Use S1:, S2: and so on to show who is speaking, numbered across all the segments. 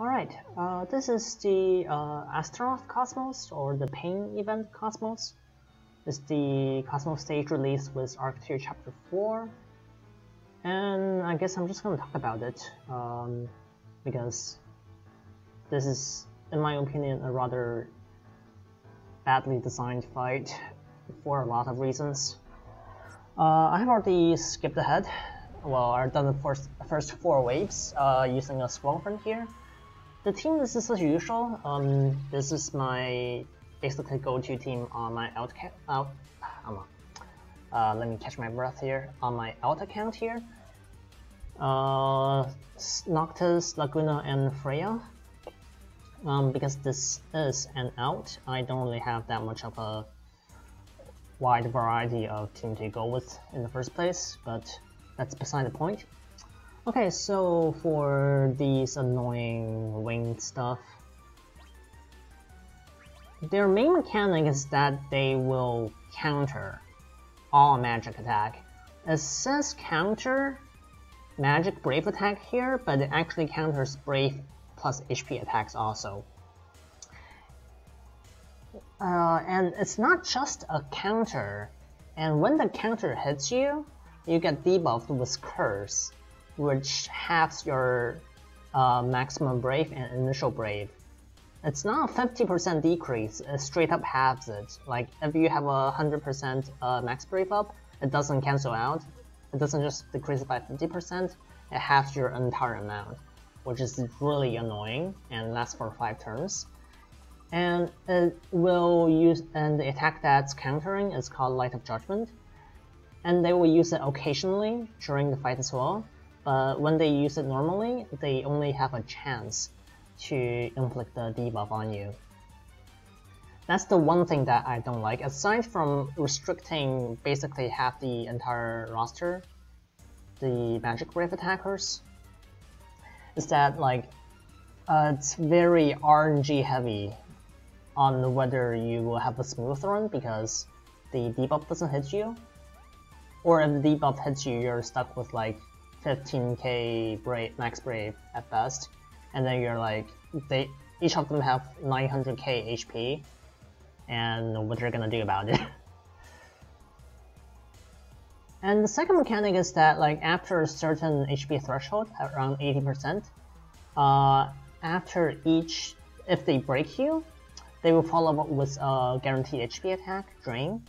S1: Alright, this is the Astraroth Cosmos, or the Paine event Cosmos. It's the Cosmos stage release with Arc 2 Chapter 4. And I guess I'm just gonna talk about it, because this is, in my opinion, a rather badly designed fight for a lot of reasons. I have already skipped ahead. Well, I've done the first 4 waves using a Squall Frontier. The team is as usual. This is my basically go-to team on my let me catch my breath here. On my out account here, Noctis, Laguna, and Freya. Because this is an out, I don't really have that much of a wide variety of team to go with in the first place, but that's beside the point. Okay, so for these annoying winged stuff, their main mechanic is that they will counter all magic attack. It says counter magic brave attack here, but it actually counters brave plus HP attacks also. And it's not just a counter, and when the counter hits you, you get debuffed with Curse, which halves your maximum brave and initial brave. It's not a 50% decrease, it straight up halves it. Like, if you have a 100% max brave up, it doesn't cancel out. It doesn't just decrease it by 50%, it halves your entire amount, which is really annoying and lasts for 5 turns. And it will use, and the attack that's countering is called Light of Judgment. And they will use it occasionally during the fight as well. But when they use it normally, they only have a chance to inflict the debuff on you. That's the one thing that I don't like, aside from restricting basically half the entire roster, the magic brave attackers, is that like it's very RNG heavy on whether you will have a smooth run because the debuff doesn't hit you, or if the debuff hits you, you're stuck with like 15k brave, max brave at best, and then you're like, each of them have 900k HP, and what you're gonna do about it. And the second mechanic is that like after a certain HP threshold, around 80%, after each, if they break you, they will follow up with a guaranteed HP attack, Drain,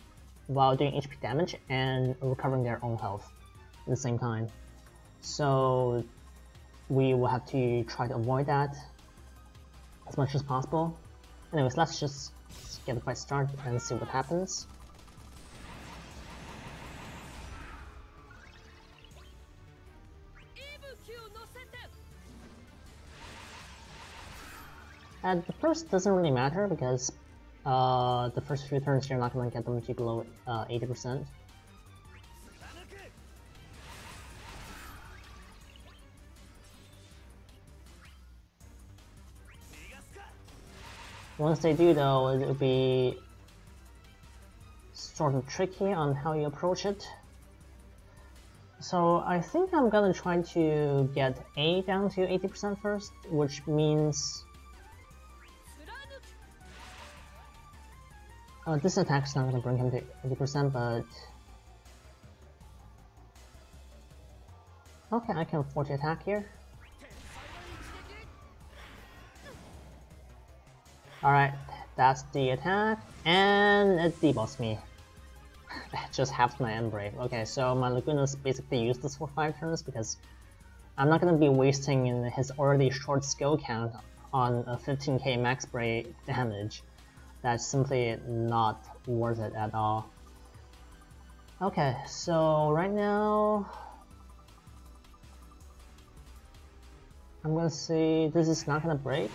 S1: while doing HP damage and recovering their own health at the same time. So we will have to try to avoid that as much as possible. Anyways, let's just get the fight started and see what happens. And the first doesn't really matter because the first few turns you're not going to get them to below 80%. Once they do though, it will be sort of tricky on how you approach it. So I think I'm gonna try to get A down to 80% first, which means this attack's not gonna bring him to 80%, but okay, I can afford to attack here. Alright, that's the attack, and it debuffs me. Just halves my end brave. Okay, so my Laguna's basically useless for 5 turns because I'm not gonna be wasting his already short skill count on a 15k max brave damage. That's simply not worth it at all. Okay, so right now I'm gonna see this is not gonna break.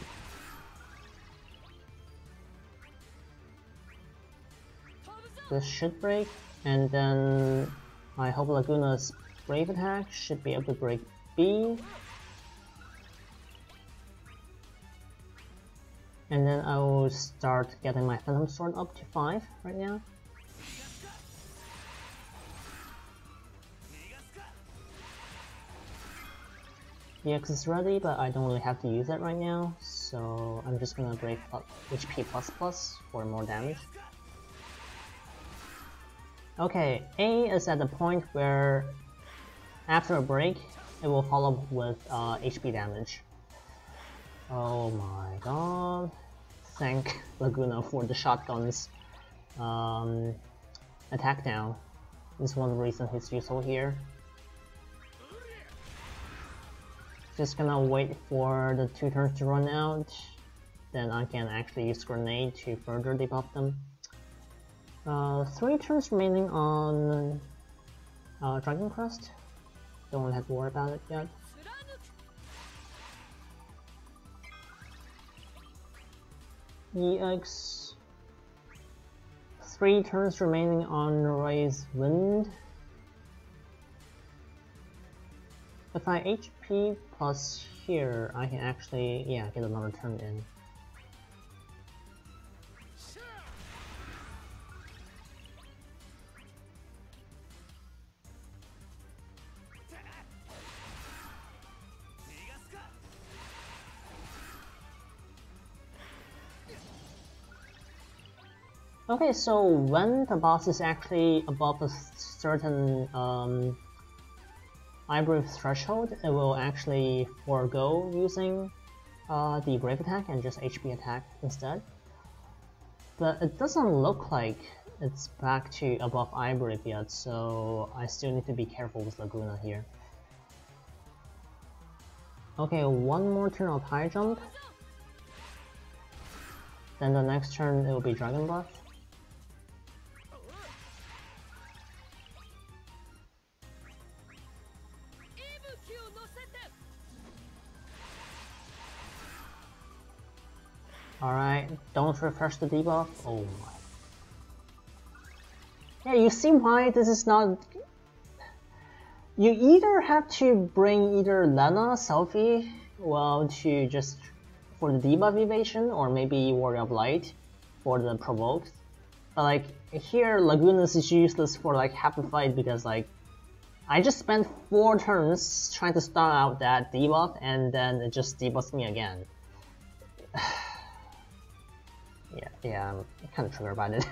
S1: This should break, and then I hope Laguna's brave attack should be able to break B. And then I will start getting my Phantom Sword up to 5 right now. EX is ready, but I don't really have to use it right now, so I'm just gonna break up HP++ for more damage. Okay, A is at the point where after a break, it will follow up with HP damage. Oh my god. Thank Laguna for the shotgun's attack down. This is one of the reasons he's useful here. Just gonna wait for the 2 turns to run out, then I can actually use grenade to further debuff them. 3 turns remaining on Dragon Crest. Don't really have to worry about it yet. EX. 3 turns remaining on Raise Wind. If I HP plus here, I can actually, yeah, get another turn in. Okay, so when the boss is actually above a certain eye brave threshold, it will actually forego using the brave attack and just HP attack instead. But it doesn't look like it's back to above eye brave yet, so I still need to be careful with Laguna here. Okay, 1 more turn of high jump. Then the next turn it will be Dragon Breath. Alright, don't refresh the debuff. Oh my. Yeah, you see why this is not... You either have to bring either Lena, Selfie, well, to just for the debuff evasion, or maybe Warrior of Light for the provoked. But like, here Lagunas is useless for like half the fight because like, I just spent 4 turns trying to stun out that debuff and then it just debuffs me again. Yeah, I'm kind of triggered by it.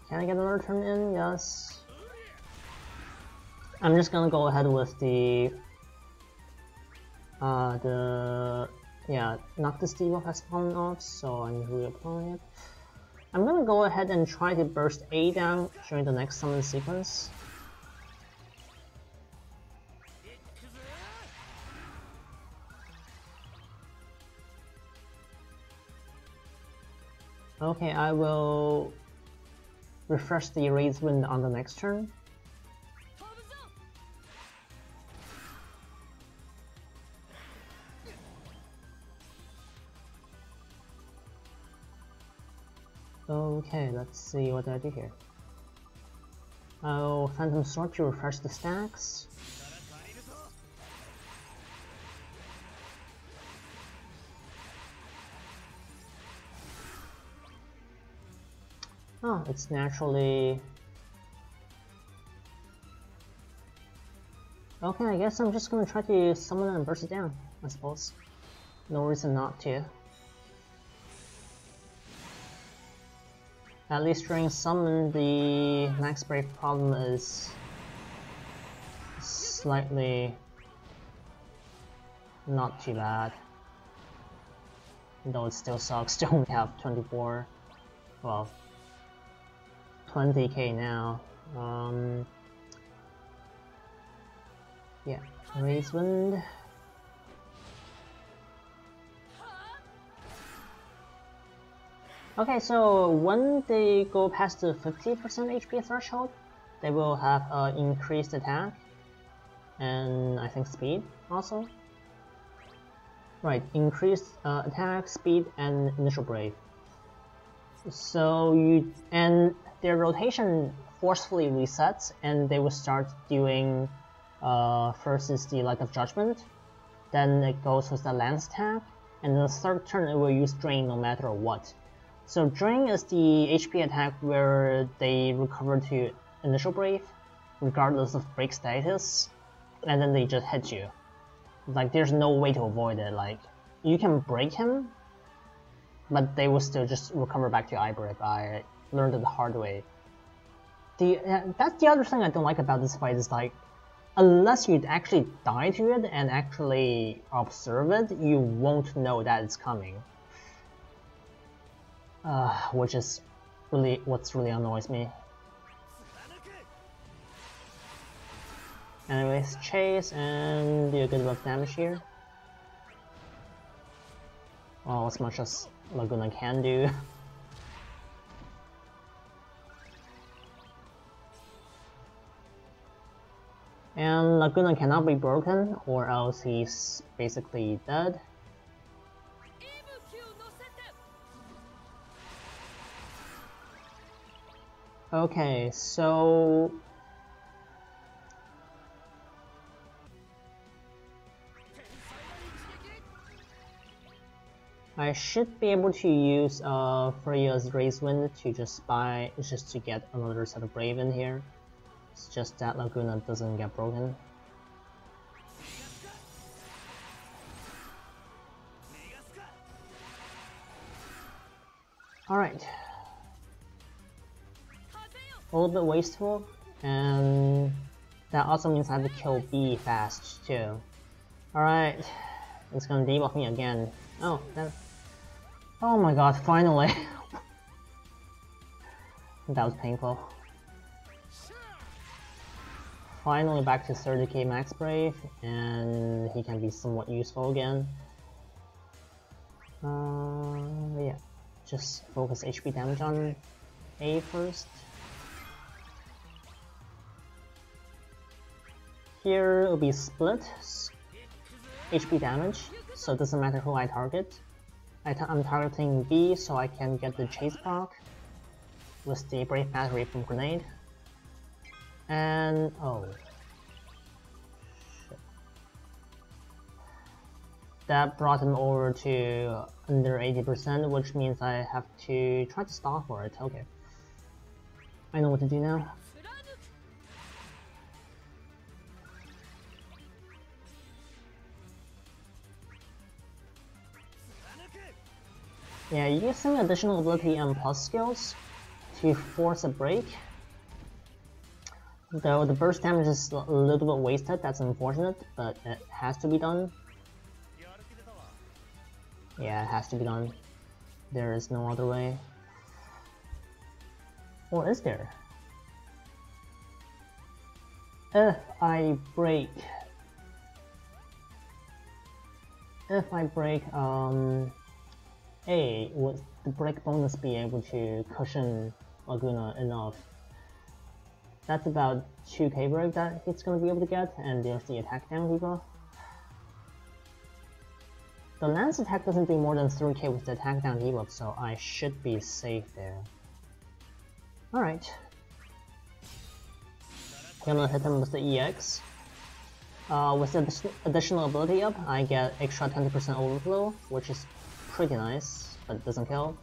S1: Can I get another turn in? Yes. I'm just gonna go ahead with the knock this debuff has fallen off, so I'm reapplying it. I'm gonna go ahead and try to burst A down during the next summon sequence. Okay, I will refresh the Raise Wind on the next turn. Okay, let's see what I do here. I'll Phantom Sword to refresh the stacks. Oh, it's naturally... Okay, I guess I'm just gonna try to summon it and burst it down, I suppose. No reason not to. At least during summon, the max break problem is slightly not too bad. Though it still sucks to only have 24, well, 20k now. Yeah, Raise Wind. Okay, so when they go past the 50% HP threshold, they will have increased attack and I think speed also. Right, increased attack, speed, and initial brave. So and their rotation forcefully resets, and they will start doing first is the Light of Judgment, then it goes with the Lance attack, and the third turn it will use Drain no matter what. So Drain is the HP attack where they recover to initial brave, regardless of break status, and then they just hit you. Like, there's no way to avoid it. Like, you can break him, but they will still just recover back to your eye break. I learned it the hard way. That's the other thing I don't like about this fight is like, unless you actually die to it and actually observe it, you won't know that it's coming. Which is really what's really annoys me. Anyways, chase and do a good amount of damage here. Well, as much as Laguna can do. And Laguna cannot be broken, or else he's basically dead. Okay, so I should be able to use Freya's Raise Wind to just to get another set of Brave in here. It's just that Laguna doesn't get broken. Alright. A little bit wasteful, and that also means I have to kill B fast too. Alright. It's gonna debuff me again. Oh, oh my god, finally! That was painful. Finally back to 30k max brave, and he can be somewhat useful again. Yeah, just focus HP damage on A first. Here it will be split HP damage, so it doesn't matter who I target. I'm targeting B so I can get the chase proc with the Brave Battery from Grenade. And oh shit. That brought him over to under 80%, which means I have to try to stall for it. Okay. I know what to do now. Yeah, using additional ability and plus skills to force a break. Though the burst damage is a little bit wasted, that's unfortunate, but it has to be done. Yeah, it has to be done. There is no other way. Or is there? If I break, A, would the break bonus be able to cushion Laguna enough? That's about 2k break that it's gonna be able to get, and there's the attack down debuff. The lance attack doesn't do more than 3k with the attack down debuff, so I should be safe there. Alright. I'm gonna hit him with the EX. With the additional ability up, I get extra 20% overflow, which is pretty nice, but it doesn't kill.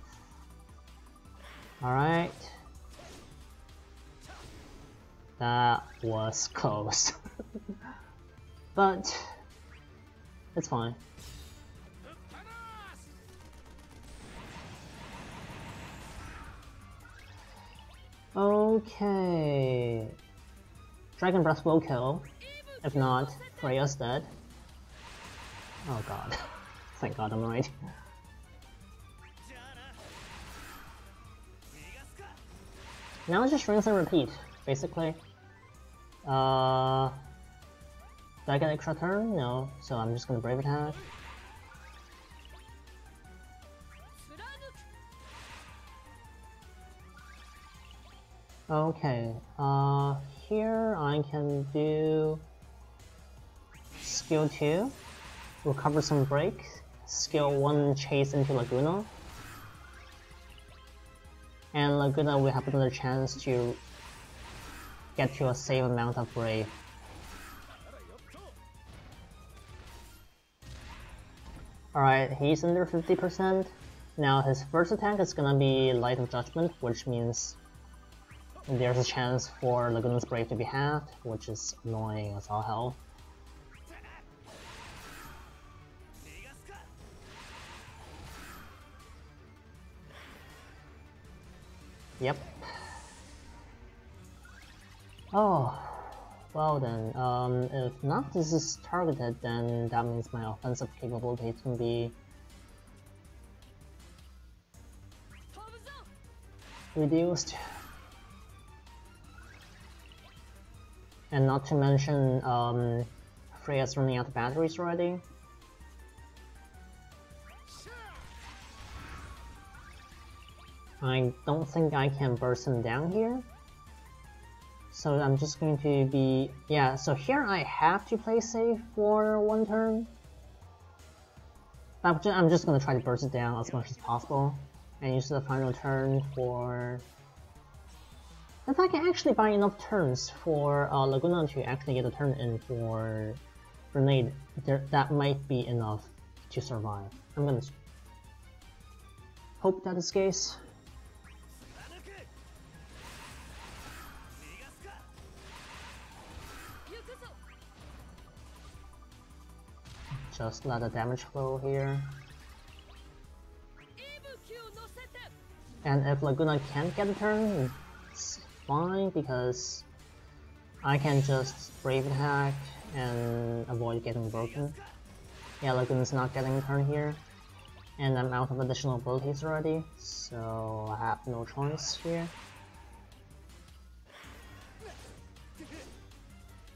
S1: Alright. That was close. But it's fine. Okay. Dragon Breath will kill. If not, Freya's dead. Oh god. Thank god I'm right. Now it's just rinse and repeat, basically. Did I get an extra turn? No, so I'm just gonna Brave Attack. Okay, here I can do Skill 2, recover some break, Skill 1 chase into Laguna, and Laguna will have another chance to get to a safe amount of Brave. Alright, he's under 50%. Now his first attack is gonna be Light of Judgment, which means there's a chance for Laguna's Brave to be halved, which is annoying as all hell. Yep. Oh, well then, if Noctis is targeted, then that means my offensive capabilities can be reduced. And not to mention, Freya's running out of batteries already. I don't think I can burst him down here. So I'm just going to be... yeah, so here I have to play safe for one turn. I'm just going to try to burst it down as much as possible. And use the final turn for... if I can actually buy enough turns for Laguna to actually get a turn in for Grenade, that might be enough to survive. I'm gonna hope that is the case. Just let the damage flow here. And if Laguna can't get a turn, it's fine because I can just Brave Attack and avoid getting broken. Yeah, Laguna's not getting a turn here. And I'm out of additional abilities already, so I have no choice here.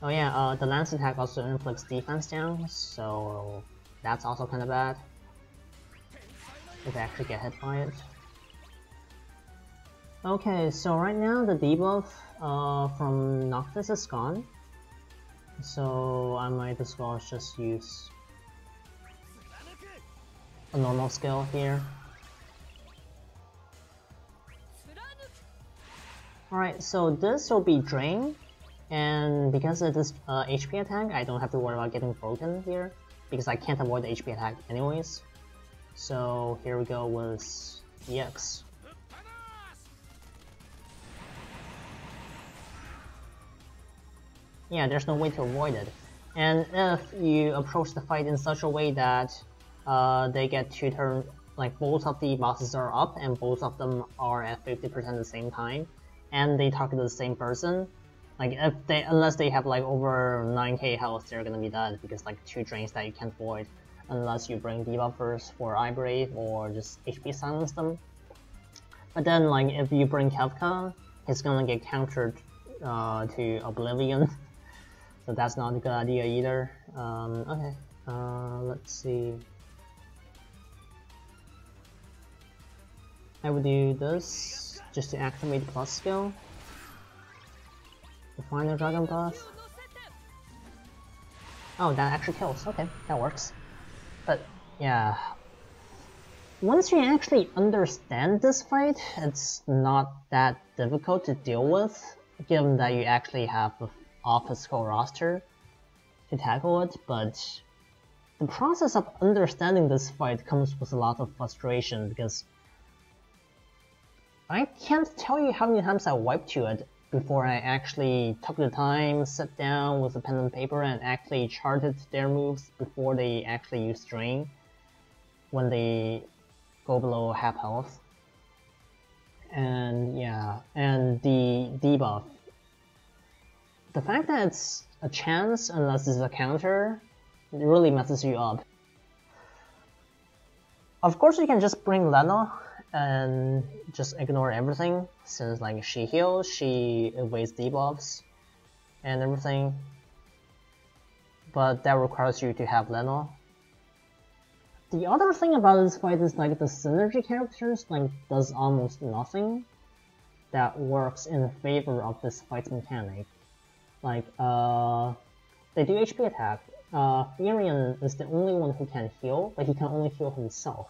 S1: Oh yeah, the Lance attack also inflicts defense down, so that's also kinda bad. If I actually get hit by it. Okay, so right now the debuff from Noctis is gone. So I might as well just use a normal skill here. Alright, so this will be Drain. And because of this HP attack, I don't have to worry about getting broken here, because I can't avoid the HP attack anyways. So here we go with EX. Yeah, there's no way to avoid it. And if you approach the fight in such a way that they get to turn, like both of the bosses are up and both of them are at 50% at the same time, and they target the same person, like if they, unless they have like over 9k health, they're gonna be dead because like 2 drains that you can't avoid unless you bring debuffers for Brave or just HP silence them. But then like if you bring Kefka, he's gonna get countered to Oblivion. So that's not a good idea either. Okay, let's see. I would do this just to activate plus skill. The final Dragon Breath. Oh, that actually kills. Okay, that works. But yeah, once you actually understand this fight, it's not that difficult to deal with, given that you actually have an off-physical roster to tackle it. But the process of understanding this fight comes with a lot of frustration, because I can't tell you how many times I wiped to it before I actually took the time, sat down with a pen and paper and actually charted their moves before they actually use Drain when they go below half health. And yeah, and the debuff. The fact that it's a chance unless it's a counter, it really messes you up. Of course you can just bring Lena and just ignore everything, since like she heals, she evades debuffs and everything, but that requires you to have Lena. The other thing about this fight is like the synergy characters like does almost nothing that works in favor of this fight mechanic. Like they do HP attack. Furion is the only one who can heal, but he can only heal himself,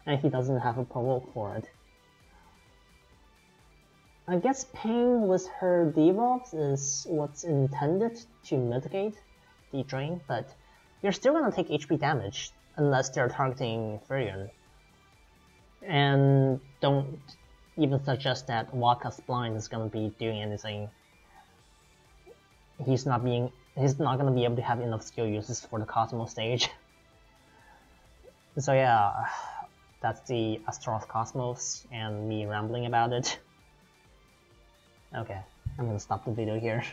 S1: and he doesn't have a provoke for it. I guess Paine with her debuffs is what's intended to mitigate the drain, but you're still gonna take HP damage unless they're targeting Furion. And even suggest that Waka's blind is gonna be doing anything. He's not gonna be able to have enough skill uses for the Cosmos stage. So yeah, that's the Astraroth Cosmos and me rambling about it. Okay, I'm gonna stop the video here.